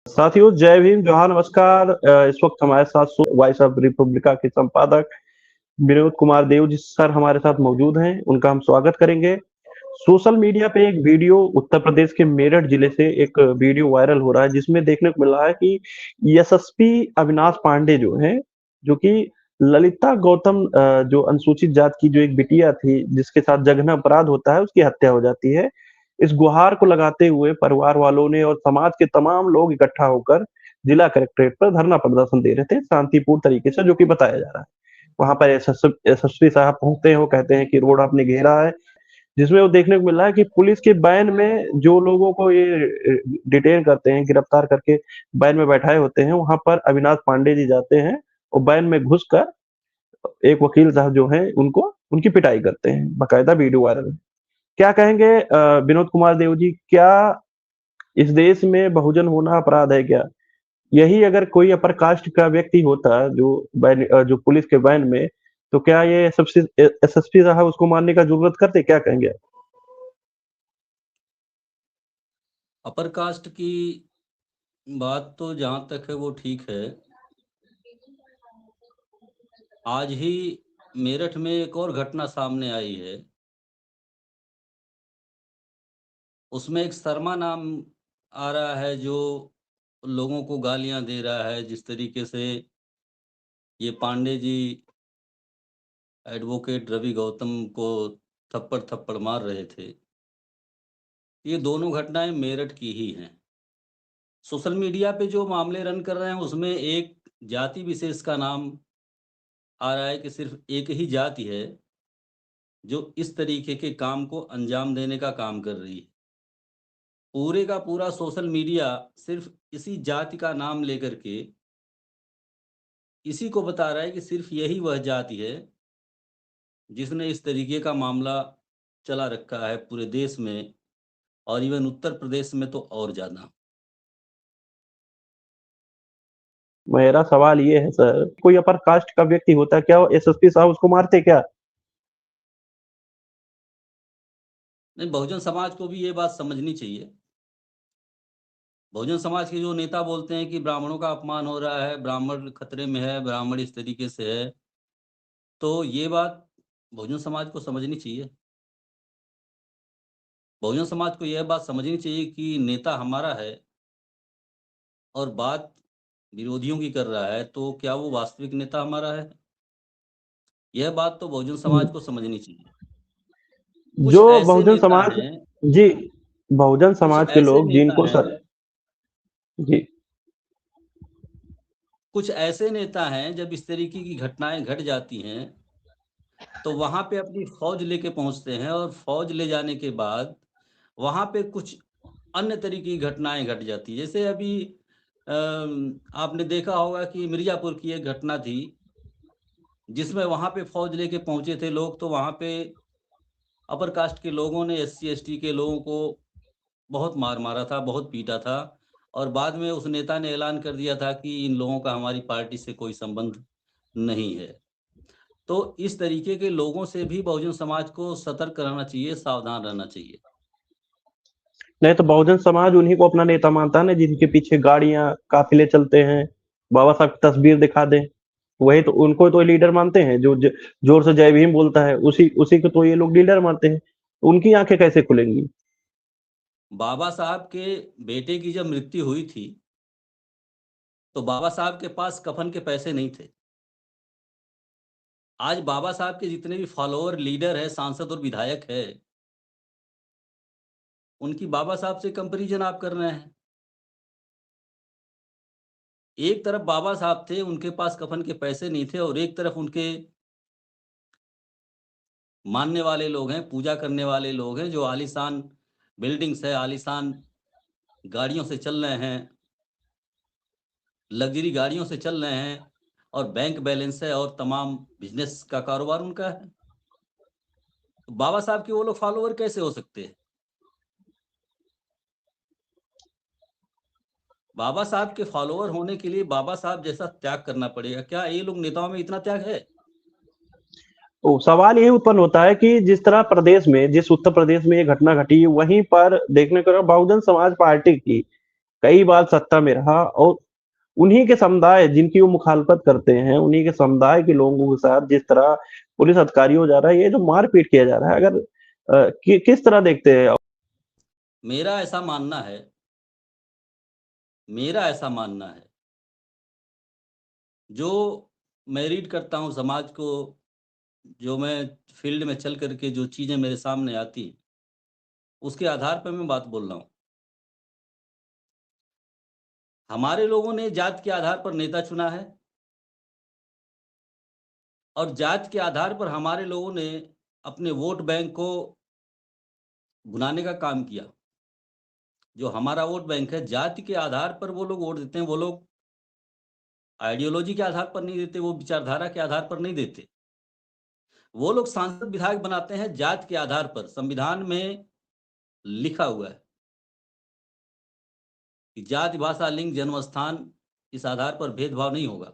साथियों, जय भीम, जोहार, नमस्कार। इस वक्त हमारे साथ वॉइस ऑफ रिपब्लिका के संपादक विनोद कुमार देव जी सर हमारे साथ मौजूद हैं। उनका हम स्वागत करेंगे। सोशल मीडिया पे एक वीडियो उत्तर प्रदेश के मेरठ जिले से एक वीडियो वायरल हो रहा है, जिसमें देखने को मिल रहा है कि यशस्वी अविनाश पांडे जो हैं, जो कि ललिता गौतम जो अनुसूचित जात की जो एक बिटिया थी, जिसके साथ जघन्य अपराध होता है, उसकी हत्या हो जाती है। इस गुहार को लगाते हुए परिवार वालों ने और समाज के तमाम लोग इकट्ठा होकर जिला कलेक्ट्रेट पर धरना प्रदर्शन दे रहे थे, शांतिपूर्ण तरीके से, जो कि बताया जा रहा है। वहां पर एसएसपी साहब पहुंचते हैं, वो कहते हैं कि रोड आपने घेरा है, जिसमें वो देखने को मिल रहा है कि पुलिस के वैन में जो लोगों को ये डिटेन करते हैं, गिरफ्तार करके वैन में बैठाए होते हैं, वहां पर अविनाश पांडे जी जाते हैं और वैन में घुसकर एक वकील साहब जो हैं उनको उनकी पिटाई करते हैं। बाकायदा वीडियो वायरल है। क्या कहेंगे विनोद कुमार देव जी? क्या इस देश में बहुजन होना अपराध है क्या? यही अगर कोई अपर कास्ट का व्यक्ति होता जो जो पुलिस के वैन में, तो क्या ये एसएसपी साहब उसको मारने का जरूरत करते? क्या कहेंगे? अपर कास्ट की बात तो जहां तक है वो ठीक है। आज ही मेरठ में एक और घटना सामने आई है। उसमें एक शर्मा नाम आ रहा है जो लोगों को गालियां दे रहा है। जिस तरीके से ये पांडे जी एडवोकेट रवि गौतम को थप्पड़ थप्पड़ मार रहे थे, ये दोनों घटनाएं मेरठ की ही हैं। सोशल मीडिया पे जो मामले रन कर रहे हैं उसमें एक जाति विशेष का नाम आ रहा है कि सिर्फ एक ही जाति है जो इस तरीके के काम को अंजाम देने का काम कर रही है। पूरे का पूरा सोशल मीडिया सिर्फ इसी जाति का नाम लेकर के इसी को बता रहा है कि सिर्फ यही वह जाति है जिसने इस तरीके का मामला चला रखा है पूरे देश में, और इवन उत्तर प्रदेश में तो और ज़्यादा। मेरा सवाल ये है सर, कोई अपर कास्ट का व्यक्ति होता, क्या एसएसपी साहब उसको मारते क्या? नहीं, बहुजन समाज को भी ये बात समझनी चाहिए। बहुजन समाज के जो नेता बोलते हैं कि ब्राह्मणों का अपमान हो रहा है, ब्राह्मण खतरे में है, ब्राह्मण इस तरीके से है, तो ये बात बहुजन समाज को समझनी चाहिए। बहुजन समाज को यह बात समझनी चाहिए कि नेता हमारा है और बात विरोधियों की कर रहा है, तो क्या वो वास्तविक नेता हमारा है? यह बात तो बहुजन समाज को समझनी चाहिए। जो कुछ ऐसे बहुजन नेता समाज, हैं जी, बहुजन कुछ समाज के ऐसे लोग नेता जिनको हैं सर, जी, कुछ ऐसे नेता हैं जब इस तरीके की घटनाएं घट जाती हैं तो वहां पे अपनी फौज लेके पहुंचते हैं, और फौज ले जाने के बाद वहां पे कुछ अन्य तरीके की घटनाएं घट जाती है। जैसे अभी आपने देखा होगा कि मिर्जापुर की एक घटना थी जिसमें वहां पे फौज लेके पहुंचे थे लोग, तो वहां पे अपर कास्ट के लोगों ने एससी एसटी के लोगों को बहुत मार मारा था, बहुत पीटा था, और बाद में उस नेता ने ऐलान कर दिया था कि इन लोगों का हमारी पार्टी से कोई संबंध नहीं है। तो इस तरीके के लोगों से भी बहुजन समाज को सतर्क रहना चाहिए, सावधान रहना चाहिए। नहीं तो बहुजन समाज उन्हीं को अपना नेता मानता है ना, जिनके पीछे गाड़ियां काफिले चलते हैं, बाबा साहब की तस्वीर दिखा दें, वही तो उनको तो लीडर मानते हैं। जो जोर से जय भीम बोलता है, उसी उसी को तो ये लोग लीडर मानते हैं। उनकी आंखें कैसे खुलेंगी? बाबा साहब के बेटे की जब मृत्यु हुई थी तो बाबा साहब के पास कफन के पैसे नहीं थे। आज बाबा साहब के जितने भी फॉलोअर, लीडर है, सांसद और विधायक है, उनकी बाबा साहब से कंपैरिजन आप कर रहे हैं। एक तरफ बाबा साहब थे, उनके पास कफन के पैसे नहीं थे, और एक तरफ उनके मानने वाले लोग हैं, पूजा करने वाले लोग हैं, जो आलीशान बिल्डिंग्स है, आलीशान गाड़ियों से चल रहे हैं, लग्जरी गाड़ियों से चल रहे हैं, और बैंक बैलेंस है, और तमाम बिजनेस का कारोबार उनका है। तो बाबा साहब के वो लोग फॉलोअर कैसे हो सकते हैं? बाबा साहब के फॉलोअर होने के लिए बाबा साहब जैसा त्याग करना पड़ेगा। क्या ये लोग नेताओं में इतना त्याग है? तो सवाल यही उत्पन्न होता है कि जिस तरह प्रदेश में, जिस उत्तर प्रदेश में ये घटना घटी, वहीं पर देखने को बहुजन समाज पार्टी की कई बार सत्ता में रहा, और उन्हीं के समुदाय जिनकी वो मुखालफत करते हैं, उन्हीं के समुदाय के लोगों के साथ जिस तरह पुलिस अधिकारियों जा रहा है, ये जो मारपीट किया जा रहा है, अगर किस तरह देखते हैं? मेरा ऐसा मानना है, मेरा ऐसा मानना है, जो मैं रीड करता हूँ समाज को, जो मैं फील्ड में चल करके जो चीज़ें मेरे सामने आती, उसके आधार पर मैं बात बोल रहा हूँ। हमारे लोगों ने जात के आधार पर नेता चुना है, और जात के आधार पर हमारे लोगों ने अपने वोट बैंक को भुनाने का काम किया। जो हमारा वोट बैंक है, जाति के आधार पर वो लोग वोट देते हैं। वो लोग आइडियोलॉजी के आधार पर नहीं देते, वो विचारधारा के आधार पर नहीं देते। वो लोग सांसद विधायक बनाते हैं जात के आधार पर। संविधान में लिखा हुआ है कि जाति, भाषा, लिंग, जन्म स्थान, इस आधार पर भेदभाव नहीं होगा।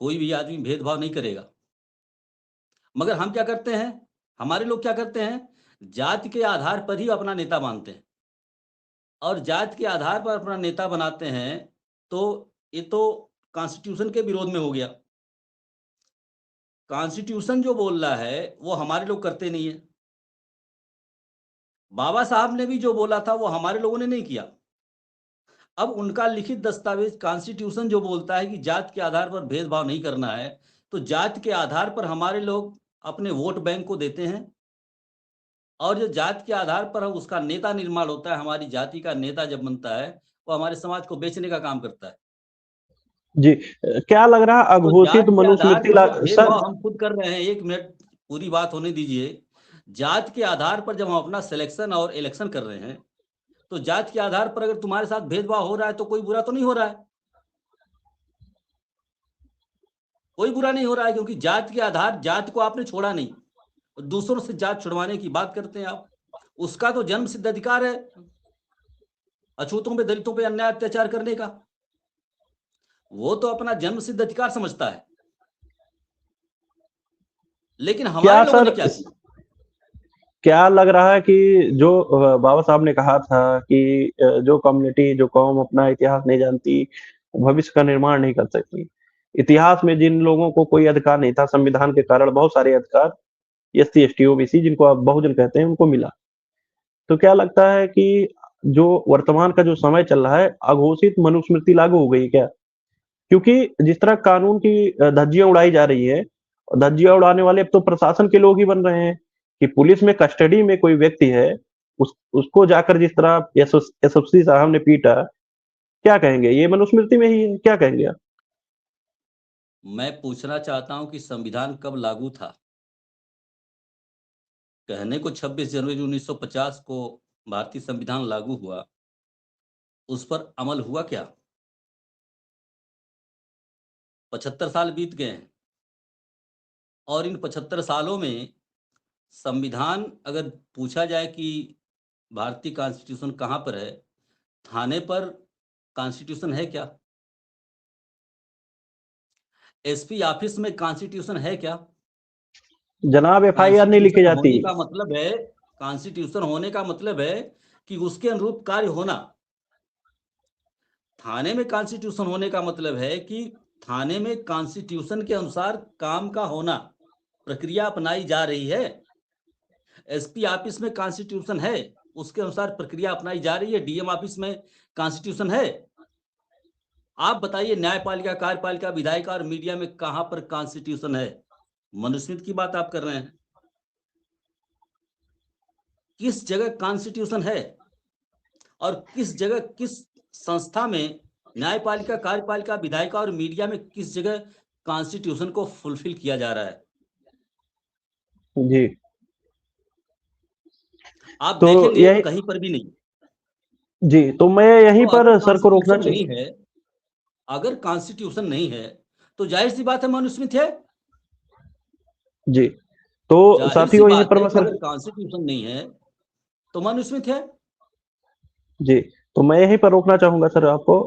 कोई भी आदमी भेदभाव नहीं करेगा। मगर हम क्या करते हैं, हमारे लोग क्या करते हैं, जाति के आधार पर ही अपना नेता मानते हैं, और जाति के आधार पर अपना नेता बनाते हैं। तो ये तो कॉन्स्टिट्यूशन के विरोध में हो गया। कॉन्स्टिट्यूशन जो बोल रहा है वो हमारे लोग करते नहीं है। बाबा साहब ने भी जो बोला था वो हमारे लोगों ने नहीं किया। अब उनका लिखित दस्तावेज कॉन्स्टिट्यूशन जो बोलता है कि जात के आधार पर भेदभाव नहीं करना है, तो जात के आधार पर हमारे लोग अपने वोट बैंक को देते हैं, और जो जात के आधार पर उसका नेता निर्माण होता है, हमारी जाति का नेता जब बनता है, वो हमारे समाज को बेचने का काम करता है। जी, क्या लग रहा है तो अघोषित जात के आधार मनुस्मृति पर जो सर? भेदभाव हम खुद कर रहे हैं, 1 मिनट पूरी बात होने दीजिए। जात के आधार पर जब हम अपना सिलेक्शन और इलेक्शन कर रहे हैं, तो जात के आधार पर अगर तुम्हारे साथ भेदभाव हो रहा है तो कोई बुरा तो नहीं हो रहा है। कोई बुरा नहीं हो रहा है, क्योंकि जात के आधार, जात को आपने छोड़ा नहीं, दूसरों से जात छुड़वाने की बात करते हैं आप। उसका तो जन्म सिद्ध अधिकार है अछूतों पे, दलितों पे अन्याय अत्याचार करने का। वो तो अपना जन्म सिद्ध अधिकार समझता है। लेकिन हमारे क्या लोगों ने सर, क्या किया? क्या लग रहा है कि जो बाबा साहब ने कहा था कि जो कम्युनिटी, जो कौम अपना इतिहास नहीं जानती, भविष्य का निर्माण नहीं कर सकती। इतिहास में जिन लोगों को कोई अधिकार नहीं था, संविधान के कारण बहुत सारे अधिकार एससी, एसटी, ओबीसी, जिनको आप बहुजन कहते हैं, उनको मिला। तो क्या लगता है कि जो वर्तमान का जो समय चल रहा है, अघोषित मनुस्मृति लागू हो गई क्या? क्योंकि जिस तरह कानून की धज्जियां उड़ाई जा रही है, और धज्जियां उड़ाने वाले अब तो प्रशासन के लोग ही बन रहे हैं, कि पुलिस में कस्टडी में कोई व्यक्ति है, उसको जाकर जिस तरह एसएसपी साहब ने पीटा, क्या कहेंगे? ये मनुस्मृति में ही है, क्या कहेंगे आप? मैं पूछना चाहता हूं कि संविधान कब लागू था? कहने को 26 जनवरी 1950 को भारतीय संविधान लागू हुआ, उस पर अमल हुआ क्या? 75 साल बीत गए हैं, और इन 75 सालों में संविधान, अगर पूछा जाए कि भारतीय कॉन्स्टिट्यूशन कहाँ पर है, थाने पर कॉन्स्टिट्यूशन है क्या? एसपी ऑफिस में कॉन्स्टिट्यूशन है क्या? जनाब, एफआईआर नहीं लिखी कॉन्स्टिट्यूशन जाती। होने का मतलब है, कॉन्स्टिट्यूशन होने का मतलब है कि उसके अनुरूप कार्य होना। थाने में कॉन्स्टिट्यूशन होने का मतलब है कि थाने में कॉन्स्टिट्यूशन के अनुसार काम का होना, प्रक्रिया अपनाई जा रही है। एसपी ऑफिस में कॉन्स्टिट्यूशन है, उसके अनुसार प्रक्रिया अपनाई जा रही है। डीएम ऑफिस में कॉन्स्टिट्यूशन है। आप बताइए, न्यायपालिका, कार्यपालिका, विधायिका और मीडिया में कहां पर कॉन्स्टिट्यूशन है? मनुस्मृति की बात आप कर रहे हैं। किस जगह कॉन्स्टिट्यूशन है, और किस जगह, किस संस्था में, न्यायपालिका, कार्यपालिका, विधायिका और मीडिया में किस जगह कॉन्स्टिट्यूशन को फुलफिल किया जा रहा है? जी, आप तो देखेंगे यही, कहीं पर भी नहीं। जी, तो मैं यहीं तो अगर पर सर को रोकना कॉन्स्टिट्यूशन नहीं है, अगर कॉन्स्टिट्यूशन नहीं है, तो जाहिर सी बात है मनुस्मृति है। जी, तो जाहिर सी साथियों, यहीं बात पर है मैं कि सर, अगर कॉन्स्टिट्यूशन नहीं है तो मनुस्मृति है। जी, तो मैं यहीं पर रोकना चाहूँगा सर आपको।